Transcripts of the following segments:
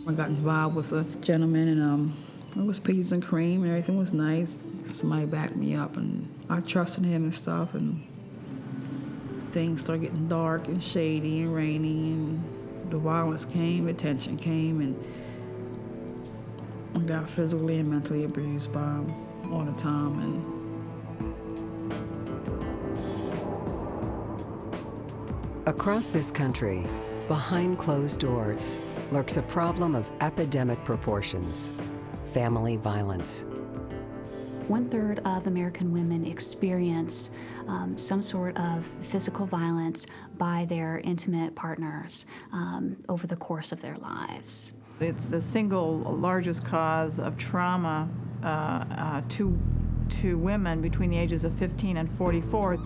I got involved with a gentleman, and it was peaches and cream, and everything was nice. Somebody backed me up, and I trusted him and stuff, and things started getting dark and shady and rainy, and the violence came, the tension came, and I got physically and mentally abused by him all the time. And across this country, behind closed doors, lurks a problem of epidemic proportions: family violence. 1/3 of American women experience some sort of physical violence by their intimate partners over the course of their lives. It's the single largest cause of trauma to women between the ages of 15 and 44.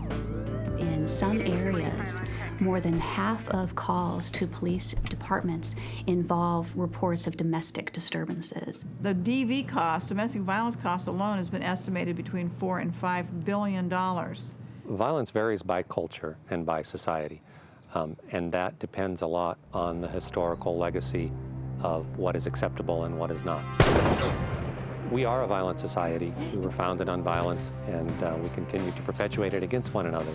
In some areas, more than half of calls to police departments involve reports of domestic disturbances. The DV cost, domestic violence cost alone, has been estimated between $4 and $5 billion. Violence varies by culture and by society, and that depends a lot on the historical legacy of what is acceptable and what is not. We are a violent society. We were founded on violence, and we continue to perpetuate it against one another.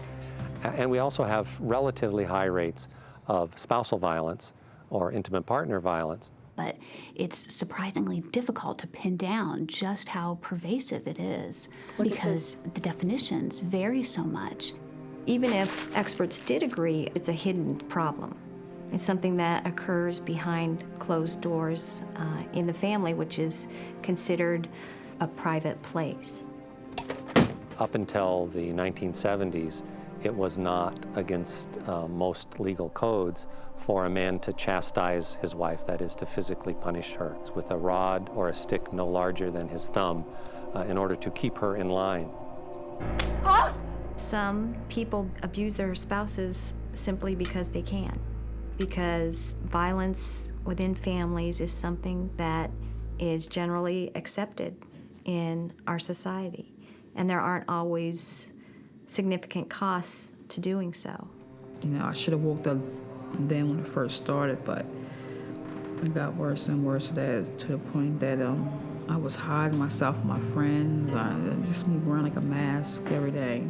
And we also have relatively high rates of spousal violence or intimate partner violence. But it's surprisingly difficult to pin down just how pervasive it is because the definitions vary so much. Even if experts did agree, it's a hidden problem. It's something that occurs behind closed doors in the family, which is considered a private place. Up until the 1970s, it was not against most legal codes for a man to chastise his wife, that is, to physically punish her with a rod or a stick no larger than his thumb in order to keep her in line. Some people abuse their spouses simply because they can, because violence within families is something that is generally accepted in our society, and there aren't always significant costs to doing so. You know, I should have woke up then when it first started, but it got worse and worse to the point that I was hiding myself from my friends. I just me wearing like a mask every day.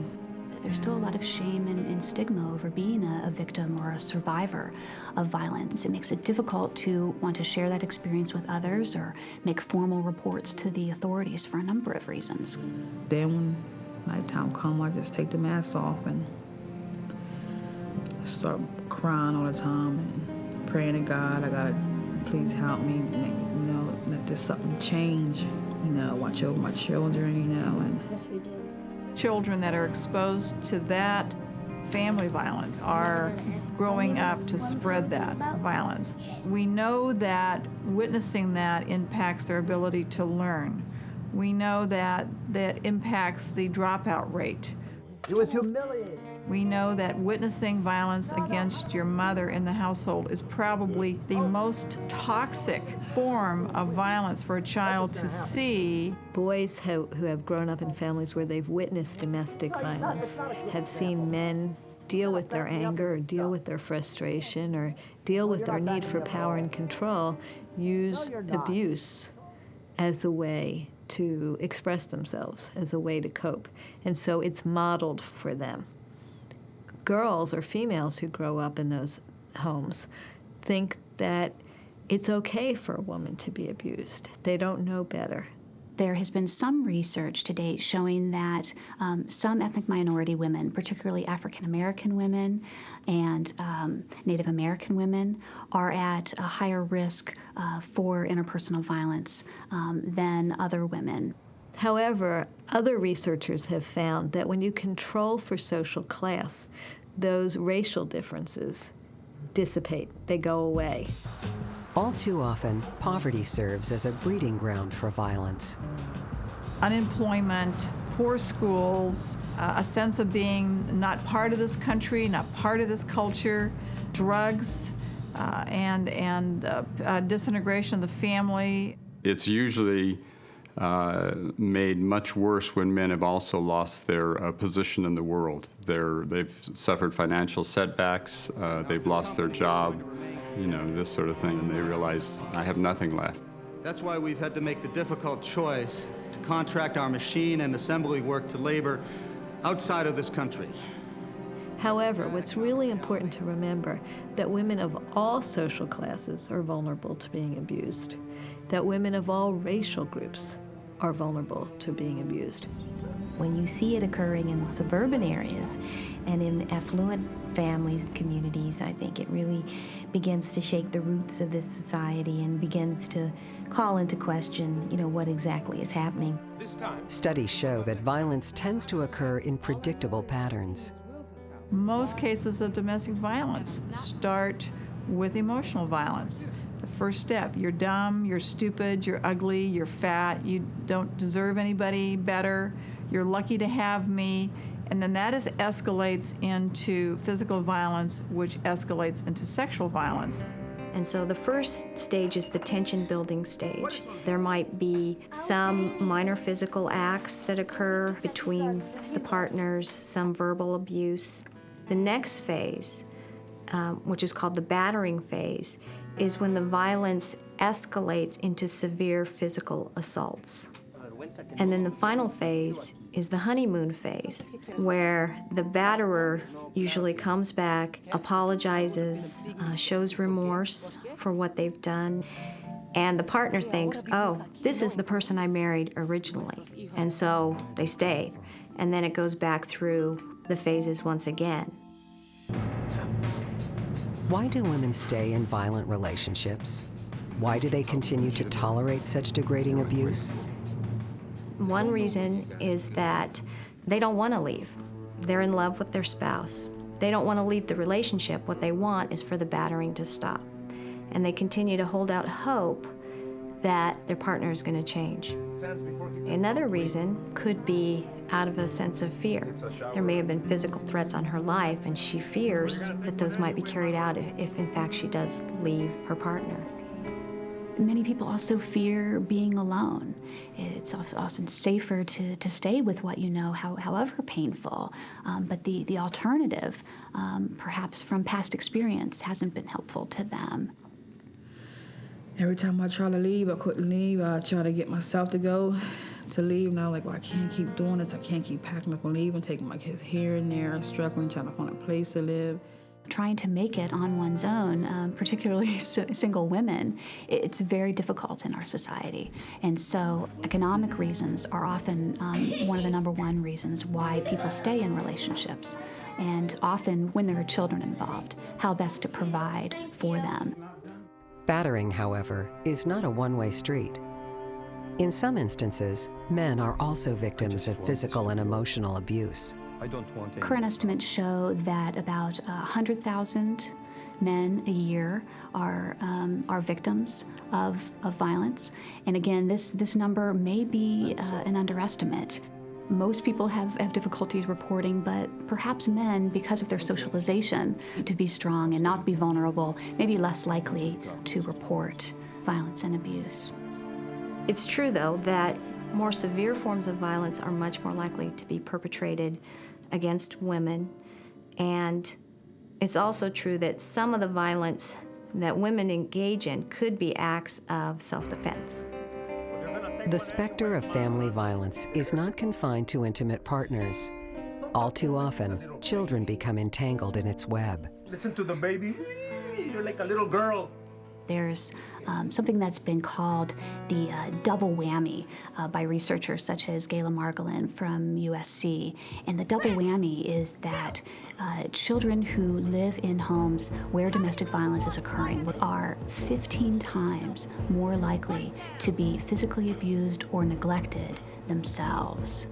There's still a lot of shame and stigma over being a victim or a survivor of violence. It makes it difficult to want to share that experience with others or make formal reports to the authorities for a number of reasons. Then when nighttime come, I just take the mask off and start crying all the time and praying to God, I gotta please help me, let this something change, watch over my children, and Yes, we do. Children that are exposed to that family violence are growing up to spread that violence. We know that witnessing that impacts their ability to learn. We know that impacts the dropout rate. It was humiliating. We know that witnessing violence against your mother in the household is probably the most toxic form of violence for a child to see. Boys who have grown up in families where they've witnessed domestic violence have seen men deal with their anger or deal with their frustration or deal with their need for power and control, use abuse as a way to express themselves, as a way to cope. And so it's modeled for them. Girls or females who grow up in those homes think that it's okay for a woman to be abused. They don't know better. There has been some research to date showing that some ethnic minority women, particularly African American women and Native American women, are at a higher risk for interpersonal violence than other women. However, other researchers have found that when you control for social class, those racial differences dissipate, they go away. All too often, poverty serves as a breeding ground for violence. Unemployment, poor schools, a sense of being not part of this country, not part of this culture, drugs, and disintegration of the family. It's usually made much worse when men have also lost their position in the world. They've suffered financial setbacks, they've lost their job, this sort of thing, and they realize I have nothing left. That's why we've had to make the difficult choice to contract our machine and assembly work to labor outside of this country. However, what's really important to remember that women of all social classes are vulnerable to being abused, that women of all racial groups are vulnerable to being abused. When you see it occurring in suburban areas and in affluent families and communities, I think it really begins to shake the roots of this society and begins to call into question, what exactly is happening. Studies show that violence tends to occur in predictable patterns. Most cases of domestic violence start with emotional violence. The first step, you're dumb, you're stupid, you're ugly, you're fat, you don't deserve anybody better, you're lucky to have me, and then that escalates into physical violence, which escalates into sexual violence. And so the first stage is the tension building stage. There might be some minor physical acts that occur between the partners, some verbal abuse. The next phase, which is called the battering phase, is when the violence escalates into severe physical assaults. And then the final phase is the honeymoon phase, where the batterer usually comes back, apologizes, shows remorse for what they've done, and the partner thinks, oh, this is the person I married originally, and so they stay. And then it goes back through the phases once again. Why do women stay in violent relationships? Why do they continue to tolerate such degrading abuse? One reason is that they don't want to leave. They're in love with their spouse. They don't want to leave the relationship. What they want is for the battering to stop. And they continue to hold out hope that their partner is going to change. Another reason could be out of a sense of fear. There may have been physical threats on her life, and she fears that those might be carried out if in fact she does leave her partner. Many people also fear being alone. It's often safer to stay with what you know, however painful. But the alternative, perhaps from past experience, hasn't been helpful to them. Every time I try to leave, I couldn't leave. I try to get myself to leave. Now, well, I can't keep doing this. I can't keep packing up and leaving, taking my kids here and there, struggling, trying to find a place to live. Trying to make it on one's own, particularly single women, it's very difficult in our society. And so economic reasons are often one of the number one reasons why people stay in relationships. And often when there are children involved, how best to provide for them. Battering, however, is not a one-way street. In some instances, men are also victims of physical and emotional abuse. Current estimates show that about 100,000 men a year are victims of violence. And again, this number may be an underestimate. Most people have difficulties reporting, but perhaps men, because of their socialization to be strong and not be vulnerable, may be less likely to report violence and abuse. It's true, though, that more severe forms of violence are much more likely to be perpetrated against women. And it's also true that some of the violence that women engage in could be acts of self-defense. The specter of family violence is not confined to intimate partners. All too often, children become entangled in its web. Listen to the baby. You're like a little girl. There's something that's been called the double whammy by researchers such as Gayla Margolin from USC. And the double whammy is that children who live in homes where domestic violence is occurring are 15 times more likely to be physically abused or neglected themselves.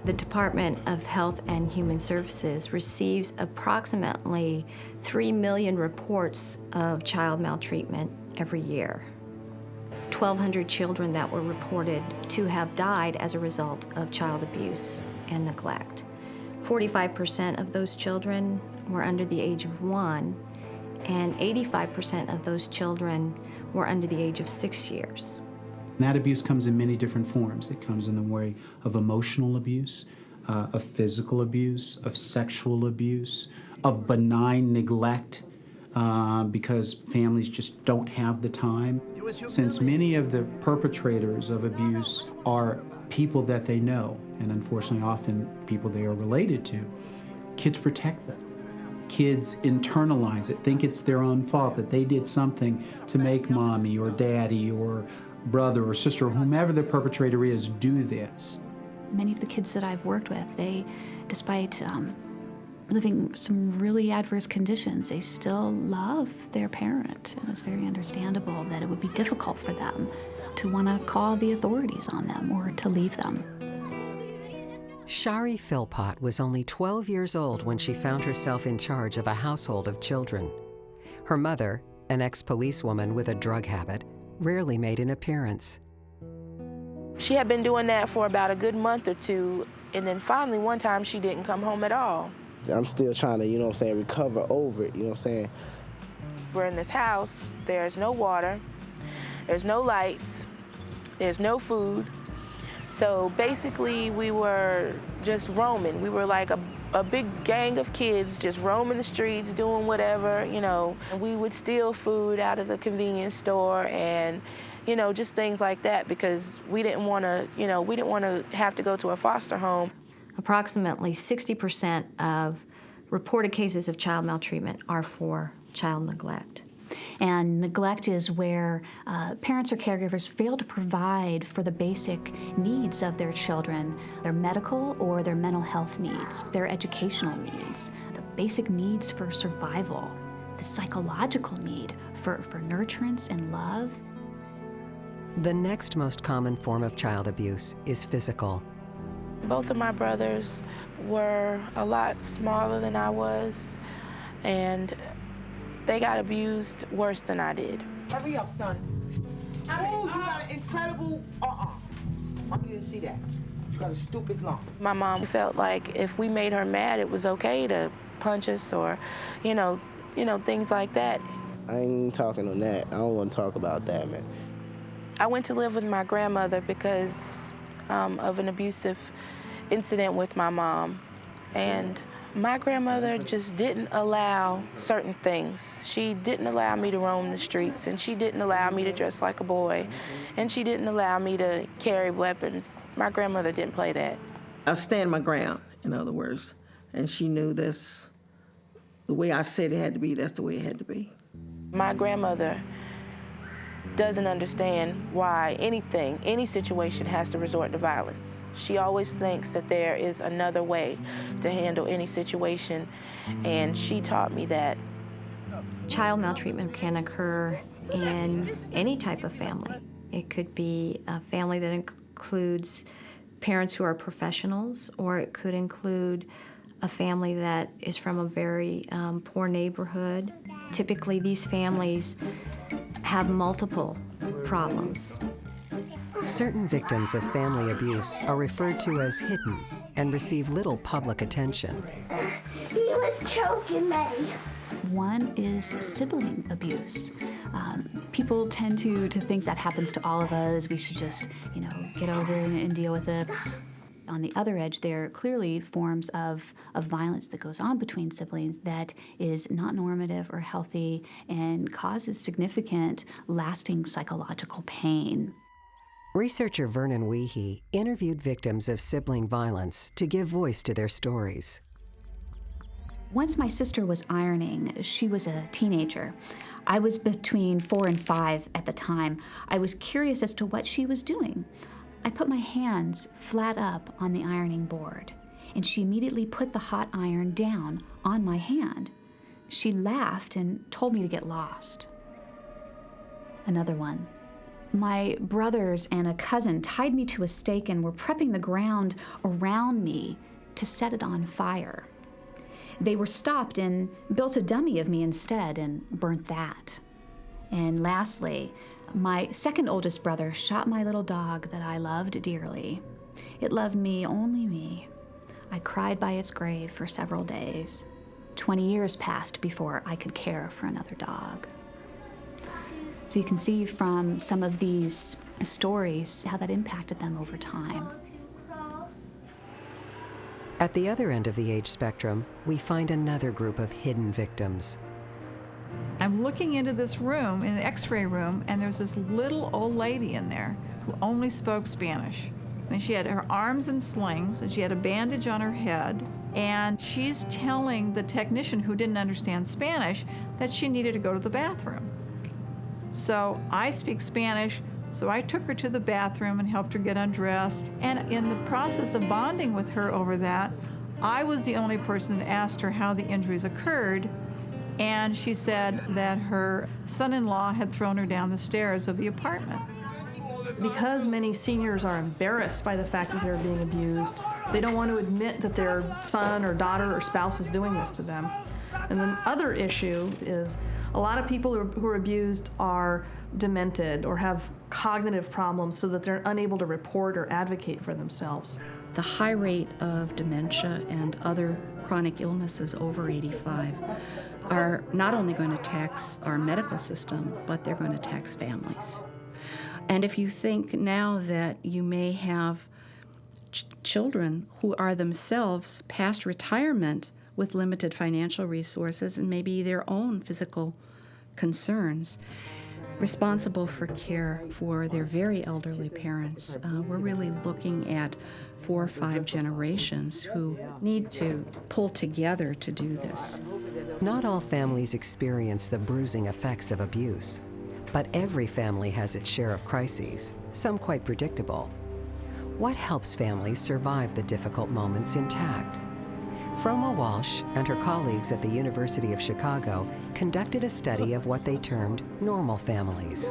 The Department of Health and Human Services receives approximately 3 million reports of child maltreatment every year. 1,200 children that were reported to have died as a result of child abuse and neglect. 45% of those children were under the age of 1, and 85% of those children were under the age of 6 years. That abuse comes in many different forms. It comes in the way of emotional abuse, of physical abuse, of sexual abuse, of benign neglect, because families just don't have the time. Since many of the perpetrators of abuse are people that they know, and unfortunately often people they are related to, kids protect them. Kids internalize it, think it's their own fault, that they did something to make mommy or daddy or brother or sister or whomever the perpetrator is do this. Many of the kids that I've worked with, they, despite living some really adverse conditions, they still love their parent. And it's very understandable that it would be difficult for them to want to call the authorities on them or to leave them. Shari Philpott was only 12 years old when she found herself in charge of a household of children. Her mother, an ex-policewoman with a drug habit, rarely made an appearance. She had been doing that for about a good month or two, and then finally one time she didn't come home at all. I'm still trying to, recover over it, We're in this house, there's no water, there's no lights, there's no food. So basically we were just roaming. We were like a big gang of kids just roaming the streets, doing whatever, And we would steal food out of the convenience store and, just things like that because we didn't want to, have to go to a foster home. Approximately 60% of reported cases of child maltreatment are for child neglect. And neglect is where parents or caregivers fail to provide for the basic needs of their children, their medical or their mental health needs, their educational needs, the basic needs for survival, the psychological need for nurturance and love. The next most common form of child abuse is physical. Both of my brothers were a lot smaller than I was, and they got abused worse than I did. Hurry up, son. Oh, you got an incredible... Mommy didn't see that. You got a stupid lump. My mom felt like if we made her mad, it was okay to punch us or, things like that. I ain't talking on that. I don't want to talk about that, man. I went to live with my grandmother because of an abusive incident with my mom. And my grandmother just didn't allow certain things. She didn't allow me to roam the streets, and she didn't allow me to dress like a boy, and she didn't allow me to carry weapons. My grandmother didn't play that. I stand my ground, in other words, and she knew this. The way I said it had to be, that's the way it had to be. My grandmother doesn't understand why any situation has to resort to violence. She always thinks that there is another way to handle any situation, and she taught me that. Child maltreatment can occur in any type of family. It could be a family that includes parents who are professionals, or it could include a family that is from a very poor neighborhood. Typically, these families have multiple problems. Certain victims of family abuse are referred to as hidden and receive little public attention. He was choking me. One is sibling abuse. People tend to think that happens to all of us. We should just, get over it and deal with it. On the other edge, there are clearly forms of violence that goes on between siblings that is not normative or healthy and causes significant, lasting psychological pain. Researcher Vernon Weehee interviewed victims of sibling violence to give voice to their stories. Once my sister was ironing, she was a teenager. I was between 4 and 5 at the time. I was curious as to what she was doing. I put my hands flat up on the ironing board, and she immediately put the hot iron down on my hand. She laughed and told me to get lost. Another one. My brothers and a cousin tied me to a stake and were prepping the ground around me to set it on fire. They were stopped and built a dummy of me instead and burnt that. And lastly, my second oldest brother shot my little dog that I loved dearly. It loved me, only me. I cried by its grave for several days. 20 years passed before I could care for another dog. So you can see from some of these stories how that impacted them over time. At the other end of the age spectrum, we find another group of hidden victims. I'm looking into this room, in the x-ray room, and there's this little old lady in there who only spoke Spanish. And she had her arms in slings, and she had a bandage on her head, and she's telling the technician who didn't understand Spanish that she needed to go to the bathroom. So I speak Spanish, so I took her to the bathroom and helped her get undressed. And in the process of bonding with her over that, I was the only person that asked her how the injuries occurred, and she said that her son-in-law had thrown her down the stairs of the apartment. Because many seniors are embarrassed by the fact that they're being abused, they don't want to admit that their son or daughter or spouse is doing this to them. And the other issue is a lot of people who are abused are demented or have cognitive problems so that they're unable to report or advocate for themselves. The high rate of dementia and other chronic illnesses over 85 are not only going to tax our medical system, but they're going to tax families. And if you think now that you may have children who are themselves past retirement with limited financial resources and maybe their own physical concerns, responsible for care for their very elderly parents, we're really looking at 4 or 5 generations who need to pull together to do this. Not all families experience the bruising effects of abuse, but every family has its share of crises, some quite predictable. What helps families survive the difficult moments intact? Froma Walsh and her colleagues at the University of Chicago conducted a study of what they termed normal families.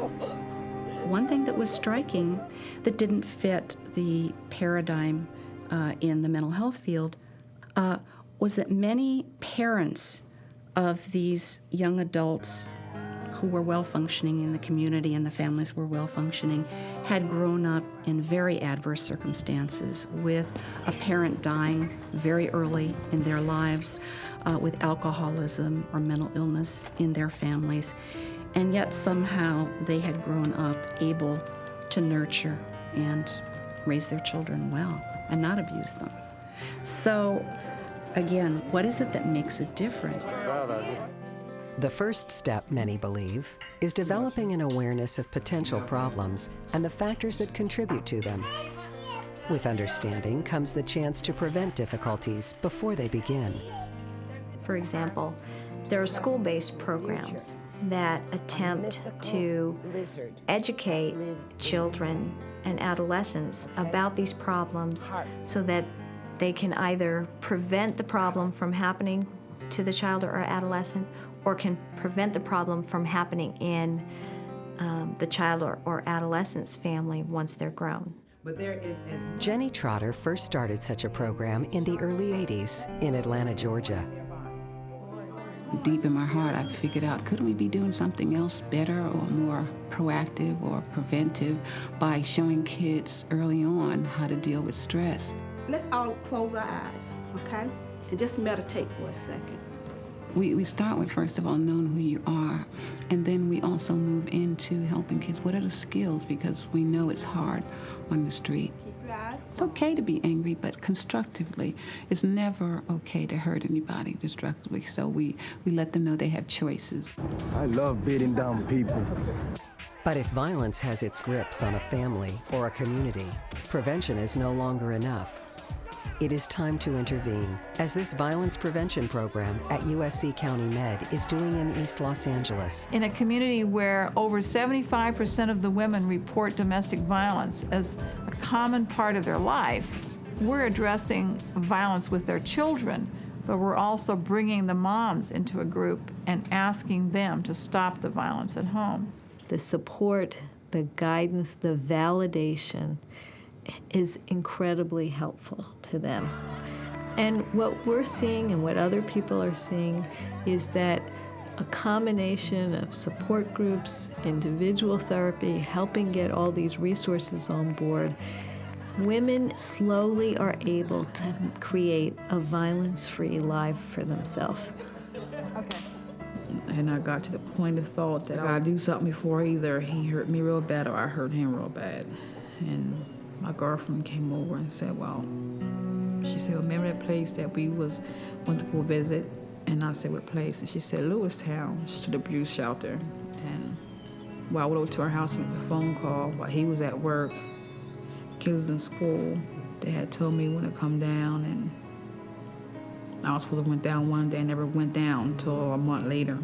One thing that was striking that didn't fit the paradigm in the mental health field was that many parents of these young adults who were well-functioning in the community and the families were well-functioning had grown up in very adverse circumstances, with a parent dying very early in their lives, with alcoholism or mental illness in their families, and yet somehow they had grown up able to nurture and raise their children well and not abuse them. So again, what is it that makes it different? The first step, many believe, is developing an awareness of potential problems and the factors that contribute to them. With understanding comes the chance to prevent difficulties before they begin. For example, there are school-based programs that attempt to educate children and adolescents about these problems so that they can either prevent the problem from happening to the child or adolescent, or can prevent the problem from happening in the child or adolescent's family once they're grown. Jenny Trotter first started such a program in the early 80s in Atlanta, Georgia. Deep in my heart, I figured out, couldn't we be doing something else better or more proactive or preventive by showing kids early on how to deal with stress? Let's all close our eyes, okay? And just meditate for a second. We start with, first of all, knowing who you are, and then we also move into helping kids. What are the skills? Because we know it's hard on the street. Keep your eyes closed. It's okay to be angry, but constructively. It's never okay to hurt anybody destructively, so we let them know they have choices. I love beating down people. But if violence has its grips on a family or a community, prevention is no longer enough. It is time to intervene, as this violence prevention program at USC County Med is doing in East Los Angeles. In a community where over 75% of the women report domestic violence as a common part of their life, we're addressing violence with their children, but we're also bringing the moms into a group and asking them to stop the violence at home. The support, the guidance, the validation is incredibly helpful to them. And what we're seeing and what other people are seeing is that a combination of support groups, individual therapy, helping get all these resources on board, women slowly are able to create a violence-free life for themselves. Okay. And I got to the point of thought that I gotta do something before either he hurt me real bad or I hurt him real bad. And my girlfriend came over and said, well, she said, remember that place that we went to go visit And I said, what place? And she said, Lewistown, to the abuse shelter. And I went over to her house and made the phone call while he was at work. Kids was in school. They had told me when to come down, and I was supposed to went down one day, and never went down until a month later.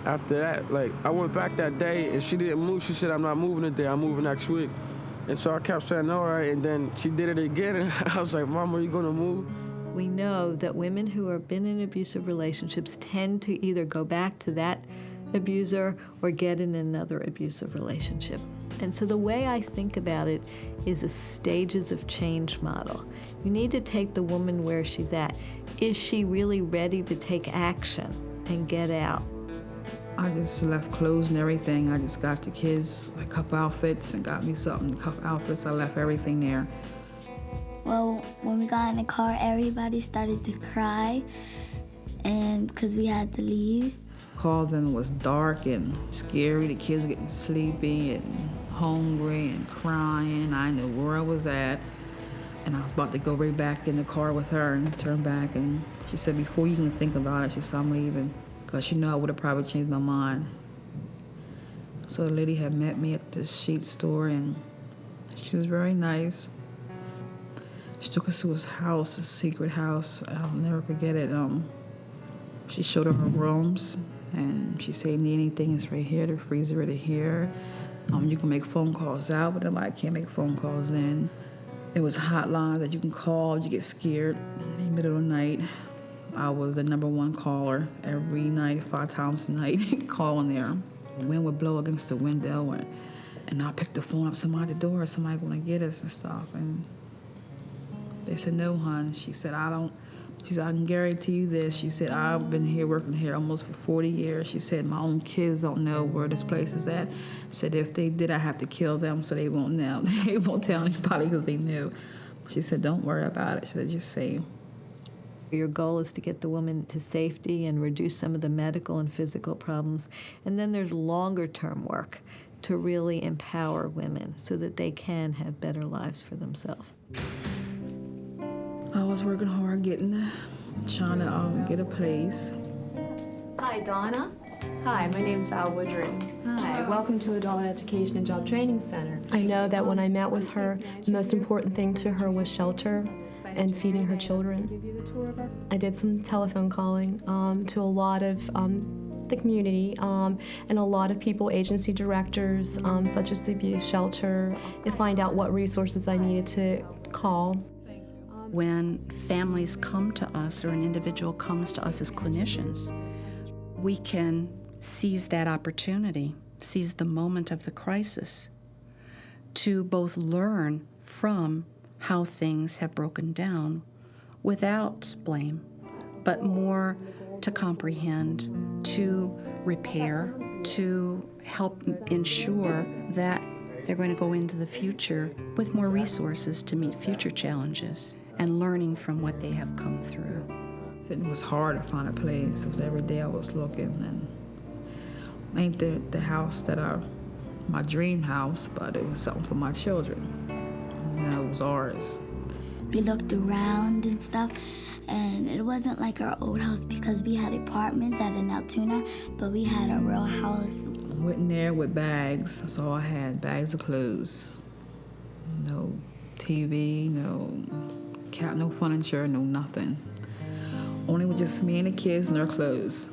After that, like, I went back that day, and she didn't move. She said, I'm not moving today, I'm moving next week. And so I kept saying, all right, and then she did it again, and I was like, Mom, are you gonna move? We know that women who have been in abusive relationships tend to either go back to that abuser or get in another abusive relationship. And so the way I think about it is a stages of change model. You need to take the woman where she's at. Is she really ready to take action and get out? I just left clothes and everything. I just got the kids a couple outfits and got me something, a couple outfits. I left everything there. Well, when we got in the car, everybody started to cry, and because we had to leave. Called them, it was dark and scary. The kids were getting sleepy and hungry and crying. I didn't know where I was at. And I was about to go right back in the car with her and turn back. And she said, before you can think about it, she said, I'm leaving. Because she knew I would have probably changed my mind. So the lady had met me at the sheet store, and she was very nice. She took us to his house, a secret house. I'll never forget it. She showed her rooms, and she said, need anything, it's right here, the freezer right here. You can make phone calls out, but I can't make phone calls in. It was hotlines that you can call if you get scared in the middle of the night. I was the #1 caller every night, 5 times a night, calling there. The wind would blow against the window, and I picked the phone up, somebody at the door, somebody gonna get us and stuff. And they said, no, hon. She said, I can guarantee you this. She said, I've been here, working here almost for 40 years. She said, my own kids don't know where this place is at. She said, if they did, I have to kill them so they won't know. They won't tell anybody because they knew. She said, don't worry about it. She said, just say. Your goal is to get the woman to safety and reduce some of the medical and physical problems. And then there's longer-term work to really empower women so that they can have better lives for themselves. I was working hard trying to get a place. Hi, Donna. Hi, my name's Val Woodring. Hi, welcome to Adult Education and Job Training Center. I know that when I met with her, the most important thing to her was shelter and feeding her children. I did some telephone calling to a lot of the community and a lot of people, agency directors, such as the abuse shelter, and find out what resources I needed to call. When families come to us or an individual comes to us as clinicians, we can seize that opportunity, seize the moment of the crisis to both learn from how things have broken down without blame, but more to comprehend, to repair, to help ensure that they're going to go into the future with more resources to meet future challenges and learning from what they have come through. It was hard to find a place. It was every day I was looking, and ain't the house that my dream house, but it was something for my children. It was ours. We looked around and stuff, and it wasn't like our old house because we had apartments out in Altoona, but we had a real house. I went in there with bags. That's all I had, bags of clothes. No TV, no furniture, no nothing. Only with just me and the kids and their clothes.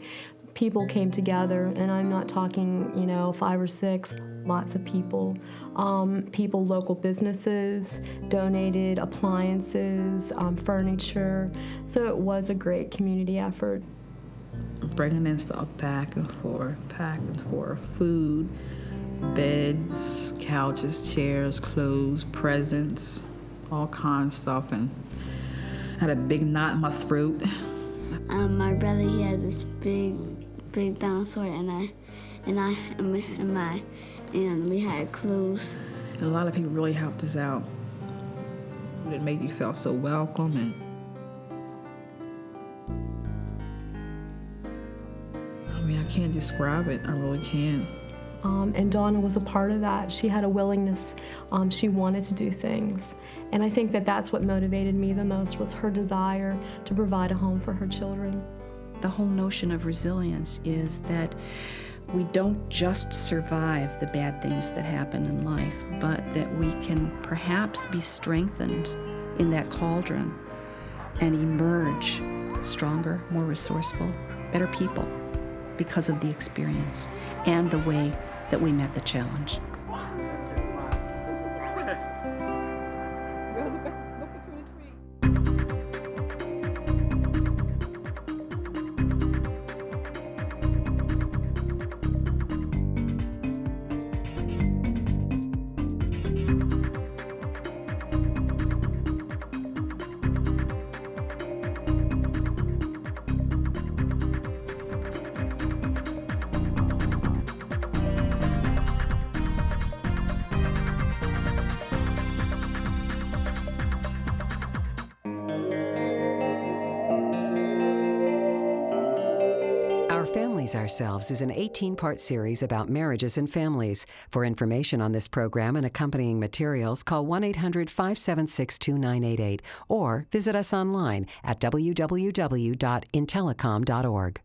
People came together, and I'm not talking, 5 or 6, lots of people. Local businesses donated appliances, furniture. So it was a great community effort. Bringing in stuff back and forth, food, beds, couches, chairs, clothes, presents, all kinds of stuff, and I had a big knot in my throat. My brother, he had this big dinosaur, and we had clothes. And a lot of people really helped us out. It made you feel so welcome, and I can't describe it. I really can't. And Donna was a part of that. She had a willingness. She wanted to do things. And I think that that's what motivated me the most, was her desire to provide a home for her children. the whole notion of resilience is that we don't just survive the bad things that happen in life, but that we can perhaps be strengthened in that cauldron and emerge stronger, more resourceful, better people because of the experience and the way that we met the challenge. Ourselves is an 18-part series about marriages and families. For information on this program and accompanying materials, call 1-800-576-2988 or visit us online at www.intelecom.org.